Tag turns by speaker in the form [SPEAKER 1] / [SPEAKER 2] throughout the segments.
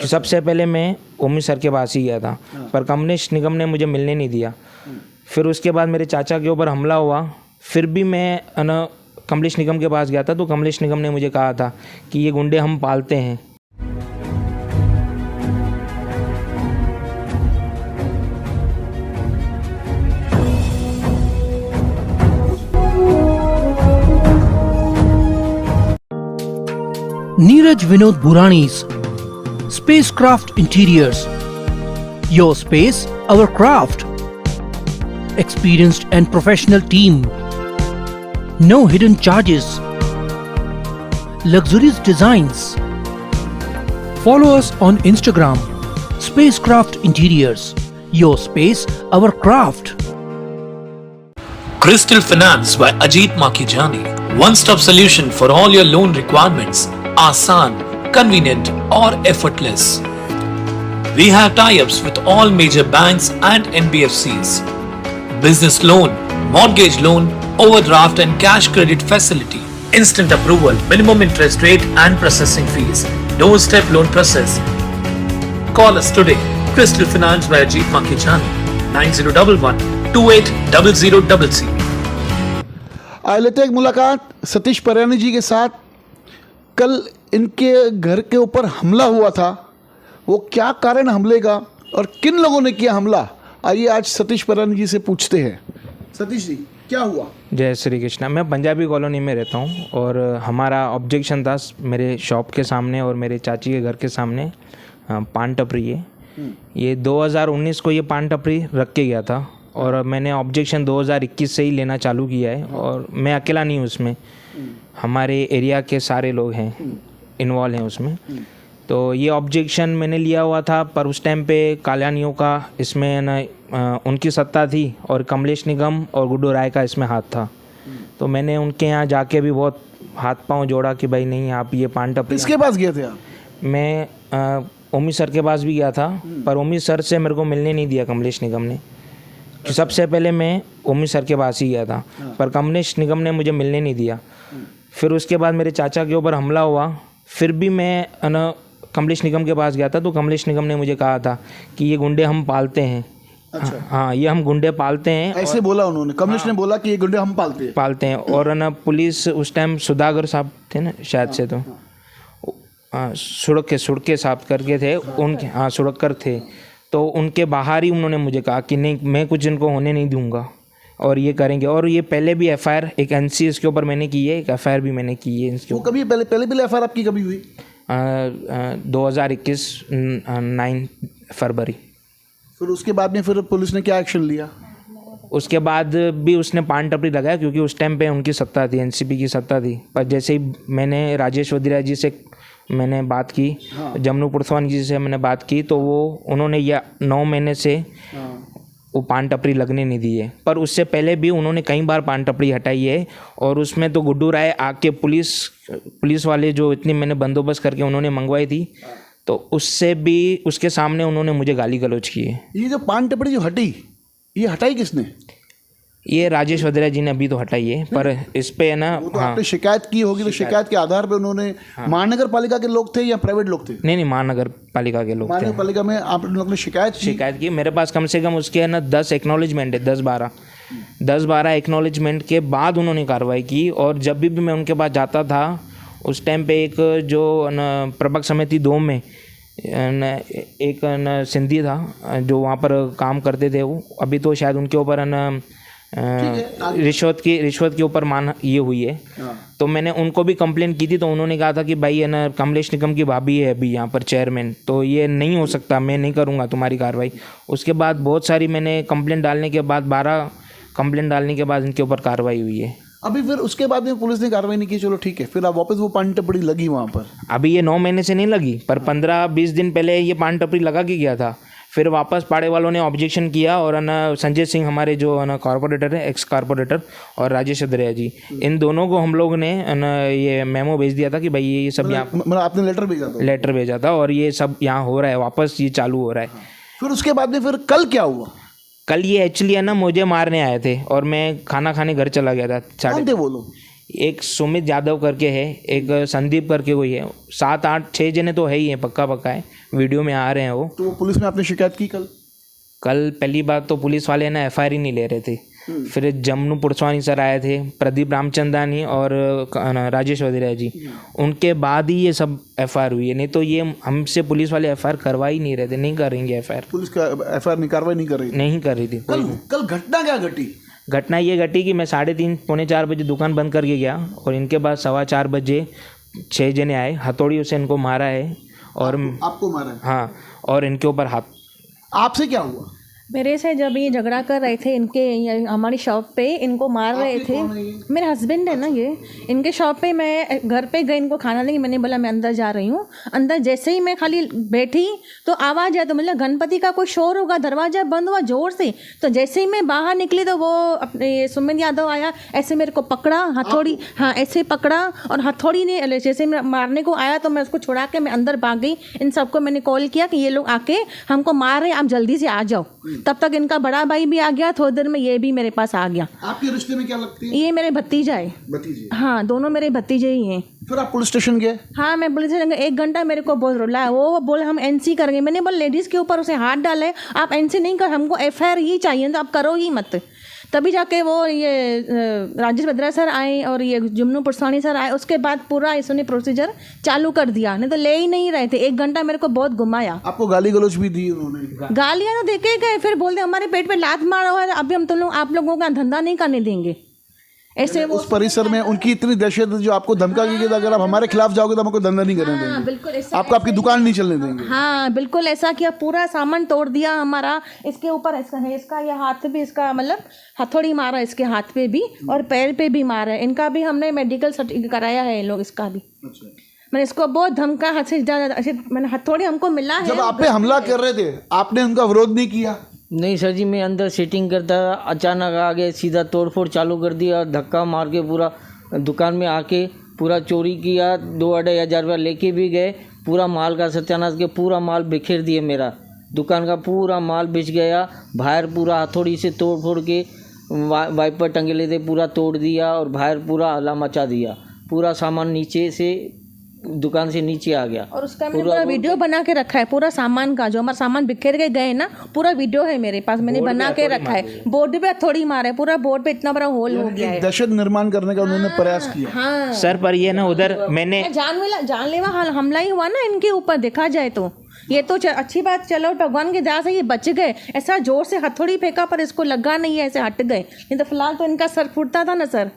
[SPEAKER 1] कि सबसे पहले मैं ओमी सर के पास ही गया था, पर कमलेश निगम ने मुझे मिलने नहीं दिया। फिर उसके बाद मेरे चाचा के ऊपर हमला हुआ, फिर भी मैं कमलेश निगम के पास गया था, तो कमलेश निगम ने मुझे कहा था कि ये गुंडे हम पालते हैं।
[SPEAKER 2] Neeraj Vinod Burani's Spacecraft Interiors. Your space, our craft. Experienced and professional team. No hidden charges. Luxurious designs. Follow us on Instagram. Spacecraft Interiors. Your space, our craft.
[SPEAKER 3] Crystal Finance by Ajit Makijani. One-stop solution for all your loan requirements. Asan, convenient or effortless. We have tie-ups with all major banks and NBFCs. Business loan, mortgage loan, overdraft and cash credit facility. Instant approval, minimum interest rate and processing fees. Doorstep loan process. Call us today. Crystal Finance by Ajit Makijani. 9011 280000.
[SPEAKER 4] आज लेते हैं एक मुलाकात सतीश परयानी जी के साथ। कल इनके घर के ऊपर हमला हुआ था, वो क्या कारण हमले का और किन लोगों ने किया हमला, आइए आज सतीश परयानी जी से पूछते हैं। सतीश जी, क्या हुआ?
[SPEAKER 1] जय श्री कृष्णा। मैं पंजाबी कॉलोनी में रहता हूँ और हमारा ऑब्जेक्शन था मेरे शॉप के सामने और मेरे चाची के घर के सामने पान टपरी है। ये 2019 को ये पान टपरी रख के गया था और मैंने ऑब्जेक्शन 2021 से ही लेना चालू किया है। और मैं अकेला नहीं हूँ उसमें, हमारे एरिया के सारे लोग हैं इन्वॉल्व हैं उसमें। तो ये ऑब्जेक्शन मैंने लिया हुआ था, पर उस टाइम पे काल्यानियों का इसमें न उनकी सत्ता थी और कमलेश निगम और गुड्डू राय का इसमें हाथ था। तो मैंने उनके यहाँ जाके भी बहुत हाथ पांव जोड़ा कि भाई नहीं, आप ये पान टपरी।
[SPEAKER 4] किसके पास गए थे आप?
[SPEAKER 1] मैं ओमी सर के पास भी गया था, पर ओमी सर से मेरे को मिलने नहीं दिया कमलेश निगम ने। कि सबसे पहले मैं ओमी सर के पास ही गया था, पर कमलेश निगम ने मुझे मिलने नहीं दिया। फिर उसके बाद मेरे चाचा के ऊपर हमला हुआ, फिर भी मैं कमलेश निगम के पास गया था, तो कमलेश निगम ने मुझे कहा था कि ये गुंडे हम पालते हैं।
[SPEAKER 4] अच्छा।
[SPEAKER 1] हाँ, ये हम गुंडे पालते हैं।
[SPEAKER 4] ऐसे बोला उन्होंने, कमलेश ने बोला कि ये गुंडे हम पालते हैं।
[SPEAKER 1] और पुलिस उस टाइम सुधाकर साहब थे ना शायद से, तो सुड़के साहब करके थे उनके, हाँ सुड़कर थे। तो उनके बाहर ही उन्होंने मुझे कहा कि नहीं, मैं कुछ इनको होने नहीं दूंगा और ये करेंगे। और ये पहले भी एफआईआर एक एनसी इसके ऊपर मैंने की है, एक एफआईआर भी मैंने की है इसके ऊपर।
[SPEAKER 4] कभी पहले भी एफआईआर आपकी कभी हुई?
[SPEAKER 1] 2021 9 फरवरी।
[SPEAKER 4] फिर उसके बाद में फिर पुलिस ने क्या एक्शन लिया?
[SPEAKER 1] उसके बाद भी उसने पान टपरी लगाया, क्योंकि उस टाइम पे उनकी सत्ता थी, एनसीपी की सत्ता थी। पर जैसे ही मैंने राजेश वधिरा जी से मैंने बात की, जमनू पुरसवानी जी से मैंने बात की, तो उन्होंने यह 9 महीने से वो पान टपरी लगने नहीं दी है। पर उससे पहले भी उन्होंने कई बार पान टपरी हटाई है। और उसमें तो गुड्डू राय आके पुलिस वाले जो इतनी मैंने बंदोबस्त करके उन्होंने मंगवाई थी, तो उससे भी उसके सामने उन्होंने मुझे गाली गलौज की है।
[SPEAKER 4] ये जो पान टपरी जो हटी, ये हटाई किसने?
[SPEAKER 1] ये राजेश वधिरा जी ने अभी तो हटाई है, पर इस पे है ना,
[SPEAKER 4] तो आपने शिकायत की होगी, तो शिकायत के आधार पे उन्होंने, महानगर पालिका के लोग थे या प्राइवेट लोग थे?
[SPEAKER 1] नहीं, महानगर पालिका के लोग थे।
[SPEAKER 4] महानगर पालिका में आप लोगों ने शिकायत
[SPEAKER 1] की। मेरे पास कम से कम उसके है ना 10 एक्नॉलेजमेंट है, 10-12 एक्नॉलेजमेंट के बाद उन्होंने कार्रवाई की। और जब भी मैं उनके पास जाता था, उस टाइम पे एक जो प्रबक समिति 2 में एक सिंधी था जो वहाँ पर काम करते थे, वो अभी तो शायद उनके ऊपर रिश्वत के ऊपर ये हुई है। तो मैंने उनको भी कंप्लेन की थी, तो उन्होंने कहा था कि भाई है ना, कमलेश निगम की भाभी है अभी यहाँ पर चेयरमैन, तो ये नहीं हो सकता, मैं नहीं करूँगा तुम्हारी कार्रवाई। उसके बाद बहुत सारी मैंने कंप्लेन डालने के बाद 12 कंप्लेन डालने के बाद इनके ऊपर कार्रवाई हुई है।
[SPEAKER 4] अभी फिर उसके बाद में पुलिस ने कार्रवाई नहीं की, चलो ठीक है, फिर अब वापस वो पान टपरी लगी वहाँ पर?
[SPEAKER 1] अभी ये 9 महीने से नहीं लगी, पर 15-20 दिन पहले ये पान टपरी लगा के गया था। फिर वापस पाड़े वालों ने ऑब्जेक्शन किया और संजय सिंह हमारे जो कॉर्पोरेटर है, एक्स कॉर्पोरेटर, और राजेश वधिरा जी, इन दोनों को हम लोग ने ये मेमो भेज दिया था कि भाई ये सब यहाँ,
[SPEAKER 4] मतलब आपने लेटर भेजा था
[SPEAKER 1] और ये सब यहाँ हो रहा है, वापस ये चालू हो रहा है।
[SPEAKER 4] फिर उसके बाद में फिर कल क्या हुआ?
[SPEAKER 1] कल ये एक्चुअली है ना मुझे मारने आए थे और मैं खाना खाने घर चला गया था।
[SPEAKER 4] कौन थे वो लोग?
[SPEAKER 1] एक सुमित यादव करके है, एक संदीप करके कोई है, 7 8 6 जने तो है ही हैं, पक्का है, वीडियो में आ रहे हैं वो।
[SPEAKER 4] तो पुलिस में आपने शिकायत की
[SPEAKER 1] कल पहली बात तो पुलिस वाले ना FIR ही नहीं ले रहे थे। फिर जमनू पुरसवानी सर आए थे, प्रदीप रामचंदानी और राजेश वजीरा जी, उनके बाद ही ये सब FIR हुई है, नहीं तो ये हमसे पुलिस वाले FIR करवा ही नहीं रहे थे, नहीं करेंगे FIR।
[SPEAKER 4] पुलिस का FIR कार्रवाई नहीं कर रही
[SPEAKER 1] थी।
[SPEAKER 4] कल घटना क्या घटी?
[SPEAKER 1] घटना ये घटी कि मैं 3:30 पौने 4 बजे दुकान बंद करके गया और इनके बाद 4:15 बजे 6 जने आए, हथौड़ी से इनको मारा है और
[SPEAKER 4] आपको मारा है?
[SPEAKER 1] हाँ, और इनके ऊपर हाथ।
[SPEAKER 4] आपसे क्या हुआ?
[SPEAKER 5] मेरे से जब ये झगड़ा कर रहे थे इनके हमारी शॉप पे, इनको मार रहे थे। मेरे हस्बैंड है ना ये, इनके शॉप पे मैं घर पे गई इनको खाना लेके, मैंने बोला मैं अंदर जा रही हूँ। अंदर जैसे ही मैं खाली बैठी तो आवाज़ आया, तो मतलब गणपति का कोई शोर होगा, दरवाज़ा बंद हुआ ज़ोर से। तो जैसे ही मैं बाहर निकली तो वो अपने सुमित यादव आया, ऐसे मेरे को पकड़ा हथौड़ी, हाँ ऐसे पकड़ा और हथौड़ी ने जैसे मारने को आया तो मैं उसको छुड़ा के मैं अंदर भाग गई। इन सबको मैंने कॉल किया कि ये लोग आके हमको मार रहे हैं, आप जल्दी से आ जाओ। तब तक इनका बड़ा भाई भी आ गया, थोड़ी देर में ये भी मेरे पास आ गया।
[SPEAKER 4] आपके रिश्ते में क्या लगती है?
[SPEAKER 5] ये मेरे भतीजा है।
[SPEAKER 4] भतीजे?
[SPEAKER 5] हाँ, दोनों मेरे भतीजे ही हैं।
[SPEAKER 4] फिर आप पुलिस स्टेशन गए?
[SPEAKER 5] हाँ, मैं पुलिस स्टेशन गई, 1 घंटा मेरे को बहुत रुलाया। वो बोले हम NC करेंगे, मैंने बोला लेडीज़ के ऊपर उसे हाथ डाले, आप NC नहीं कर, हमको FIR ही चाहिए, तो आप करो ही मत। तभी जाके वो ये राजेश वजीरा सर आए और ये जमनू पुरसवानी सर आए, उसके बाद पूरा इसने प्रोसीजर चालू कर दिया, नहीं तो ले ही नहीं रहे थे। 1 घंटा मेरे को बहुत घुमाया।
[SPEAKER 4] आपको गाली गलौज भी दी उन्होंने?
[SPEAKER 5] गालियाँ तो देके गए, फिर बोलते हमारे पेट पे लात मारा हुआ है, अभी हम तुम लोग आप लोगों का धंधा नहीं करने देंगे। ऐसे
[SPEAKER 4] उस परिसर में उनकी इतनी दहशत जो आपको धमका की गई, अगर आप हमारे खिलाफ जाओगे तो हमको धंधा नहीं करने
[SPEAKER 5] हाँ,
[SPEAKER 4] देंगे,
[SPEAKER 5] बिल्कुल ऐसा,
[SPEAKER 4] आपको आपकी दुकान नहीं चलने देंगे।
[SPEAKER 5] हाँ बिल्कुल ऐसा किया, पूरा सामान तोड़ दिया हमारा। इसके ऊपर इसका है, इसका ये हाथ भी, इसका मतलब हथौड़ी मारा इसके हाथ पे भी और पैर पे भी मारा है। इनका भी हमने मेडिकल सर्टिफिकेट कराया है लोग, इसका भी। मैंने इसको बहुत धमका, हाथ से मैंने हथौड़ी हमको मिला है।
[SPEAKER 4] जब आप पे हमला कर रहे थे आपने उनका विरोध नहीं किया?
[SPEAKER 6] नहीं सर जी, मैं अंदर सेटिंग करता था, अचानक आगे सीधा तोड़फोड़ चालू कर दिया, धक्का मार के पूरा दुकान में आके पूरा चोरी किया। 2-2.5 हज़ार रुपया लेके भी गए, पूरा माल का सत्यानाश किया, पूरा माल बिखेर दिए, मेरा दुकान का पूरा माल बिछ गया। बाहर पूरा हथौड़ी से तोड़ फोड़ के वाइपर टंगे थे, पूरा तोड़ दिया और बाहर पूरा हल्ला मचा दिया। पूरा सामान नीचे से दुकान से नीचे आ गया।
[SPEAKER 5] और उसका मैंने पूरा वीडियो बना के रखा है, पूरा सामान का, जो हमारा सामान बिखेर के गए ना, पूरा वीडियो है मेरे पास, मैंने बना के रखा है। बोर्ड पे हथौड़ी मारे, पूरा बोर्ड पे इतना बड़ा होल हो गया है।
[SPEAKER 4] दहशत निर्माण करने का उन्होंने प्रयास किया।
[SPEAKER 5] हाँ
[SPEAKER 1] सर, पर ये ना उधर मैंने
[SPEAKER 5] जानलेवा हमला ही हुआ ना इनके ऊपर, देखा जाए तो। ये तो अच्छी बात, चलो भगवान की दया से ये बच गए। ऐसा जोर से हथौड़ी फेंका पर इसको लगा नहीं है, ऐसे हट गए, नहीं तो फिलहाल तो इनका सर फूटता था ना सर।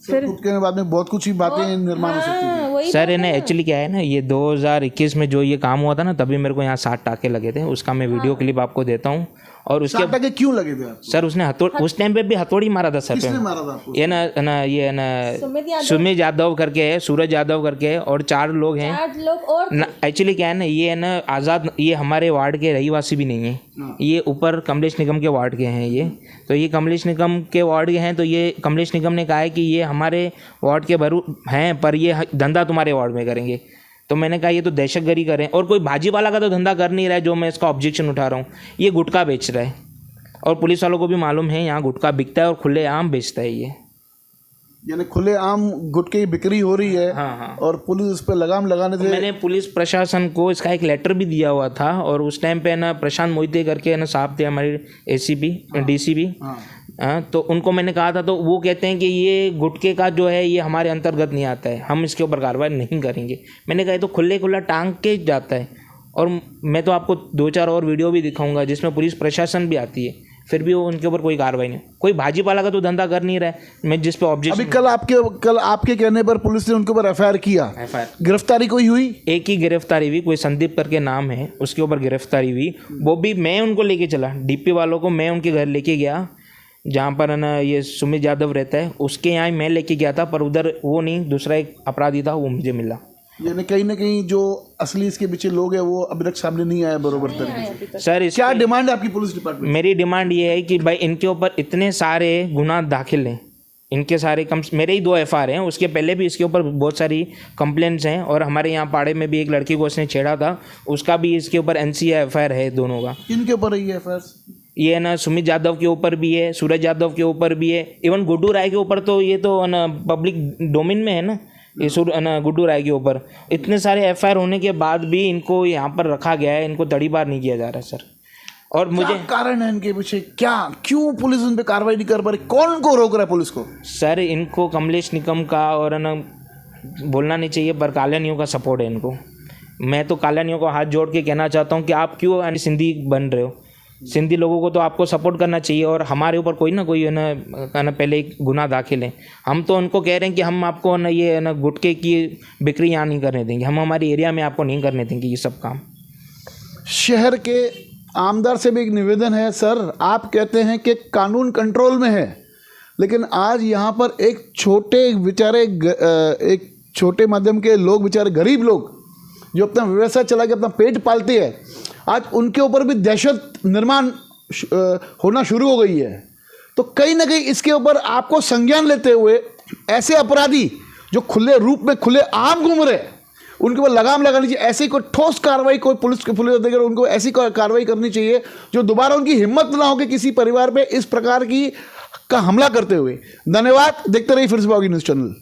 [SPEAKER 4] फिर के बाद में बहुत कुछ ही बातें निर्माण हो सकती हैं।
[SPEAKER 1] सर इन्हें एक्चुअली क्या है ना, ये 2021 में जो ये काम हुआ था ना, तभी मेरे को यहाँ 60 टाके लगे थे। उसका मैं वीडियो क्लिप आपको देता हूँ। और उसके
[SPEAKER 4] टाके क्यों लगे थे आपको?
[SPEAKER 1] सर उसने उस टाइम पे भी हथौड़ी मारा था सर पे।
[SPEAKER 4] किसने मारा था आपको?
[SPEAKER 1] ये ना सुमित यादव करके है, सूरज यादव करके है, और 4 लोग हैं। एक्चुअली क्या है ना, ये है ना आज़ाद, ये हमारे वार्ड के रहीवासी भी नहीं है, ये ऊपर कमलेश निगम के वार्ड के हैं। ये तो ये कमलेश निगम के वार्ड के हैं, तो ये कमलेश निगम ने कहा है कि ये हमारे वार्ड के भरू हैं, पर ये धंधा तुम्हारे वार्ड में करेंगे। तो मैंने कहा ये तो दहशतगर्दी करें, और कोई भाजी वाला का तो धंधा कर नहीं रहा है, जो मैं इसका ऑब्जेक्शन उठा रहा हूँ। ये गुटखा बेच रहा है, और पुलिस वालों को भी मालूम है यहाँ गुटखा बिकता है और खुले आम बेचता है ये।
[SPEAKER 4] यानी खुले आम गुटखे की बिक्री हो रही है।
[SPEAKER 1] हाँ।
[SPEAKER 4] और पुलिस उस पर लगाम लगाने से
[SPEAKER 1] मैंने पुलिस प्रशासन को इसका एक लेटर भी दिया हुआ था, और उस टाइम पे ना प्रशांत मोहिते करके ना साहब थे हमारे ACP DCP, तो उनको मैंने कहा था, तो वो कहते हैं कि ये गुटखे का जो है ये हमारे अंतर्गत नहीं आता है, हम इसके ऊपर कार्रवाई नहीं करेंगे। मैंने कहा तो खुला टांग के जाता है। और मैं तो आपको 2-4 और वीडियो भी दिखाऊंगा जिसमें पुलिस प्रशासन भी आती है, फिर भी वो उनके ऊपर कोई कार्रवाई नहीं। कोई भाजी पाला का तो धंधा कर नहीं रहा है, मैं जिस पे ऑब्जेक्शन।
[SPEAKER 4] अभी कल आपके कहने पर पुलिस ने उनके ऊपर FIR किया। गिरफ्तारी कोई हुई?
[SPEAKER 1] एक ही गिरफ्तारी हुई, कोई संदीप करके नाम है, उसके ऊपर गिरफ्तारी हुई। वो भी मैं उनको लेके चला, DP वालों को मैं उनके घर लेके गया, जहाँ पर ना ये सुमित यादव रहता है, उसके यहाँ मैं लेके गया था, पर उधर वो नहीं, दूसरा एक अपराधी था, वो मुझे मिला।
[SPEAKER 4] यानी कहीं ना कहीं जो असली इसके पीछे लोग हैं वो अभी तक सामने नहीं आया बरोबर तरीके से।
[SPEAKER 1] सर
[SPEAKER 4] क्या डिमांड है आपकी पुलिस डिपार्टमेंट?
[SPEAKER 1] मेरी डिमांड ये है कि भाई इनके ऊपर इतने सारे गुनाह दाखिल हैं, इनके सारे मेरे ही 2 FIR हैं, उसके पहले भी इसके ऊपर बहुत सारी कंप्लेंट्स हैं, और हमारे यहाँ पाड़े में भी एक लड़की को उसने छेड़ा था, उसका भी इसके ऊपर NCA FIR है, दोनों का।
[SPEAKER 4] किनके ऊपर है ये FIR?
[SPEAKER 1] ये है ना सुमित यादव के ऊपर भी है, सूरज यादव के ऊपर भी है, इवन गुड्डू राय के ऊपर तो ये तो है ना पब्लिक डोमेन में है ना, ये है ना गुड्डू राय के ऊपर इतने सारे एफआईआर होने के बाद भी इनको यहाँ पर रखा गया है, इनको तड़ीपार नहीं किया जा रहा है सर। और मुझे
[SPEAKER 4] क्या कारण है इनके पीछे, क्या क्यों पुलिस उन पे कार्रवाई नहीं कर पा रही, कौन को रोक रहा है पुलिस को?
[SPEAKER 1] सर इनको कमलेश निकम का और है ना बोलना नहीं चाहिए पर कालानियों का सपोर्ट है इनको। मैं तो कालानियों को हाथ जोड़ के कहना चाहता हूँ कि आप क्यों सिंधी बन रहे हो, सिंधी लोगों को तो आपको सपोर्ट करना चाहिए और हमारे ऊपर कोई ना कोई है ना पहले एक गुनाह दाखिल है। हम तो उनको कह रहे हैं कि हम आपको ना ये है ना गुटखे की बिक्री यहाँ नहीं करने देंगे, हम हमारे एरिया में आपको नहीं करने देंगे ये सब काम।
[SPEAKER 4] शहर के आमदार से भी एक निवेदन है सर, आप कहते हैं कि कानून कंट्रोल में है, लेकिन आज यहाँ पर एक छोटे माध्यम के लोग, बेचारे गरीब लोग जो अपना व्यवसाय चला के अपना पेट पालते हैं, आज उनके ऊपर भी दहशत निर्माण होना शुरू हो गई है। तो कहीं ना कहीं इसके ऊपर आपको संज्ञान लेते हुए ऐसे अपराधी जो खुले रूप में खुले आम घूम रहे उनके ऊपर लगाम लगानी चाहिए। ऐसी कोई ठोस कार्रवाई कोई पुलिस अधिकारी उनको ऐसी कार्रवाई करनी चाहिए जो दोबारा उनकी हिम्मत ना हो कि किसी परिवार पे इस प्रकार की का हमला करते हुए। धन्यवाद, देखते रहिए फिर से न्यूज़ चैनल।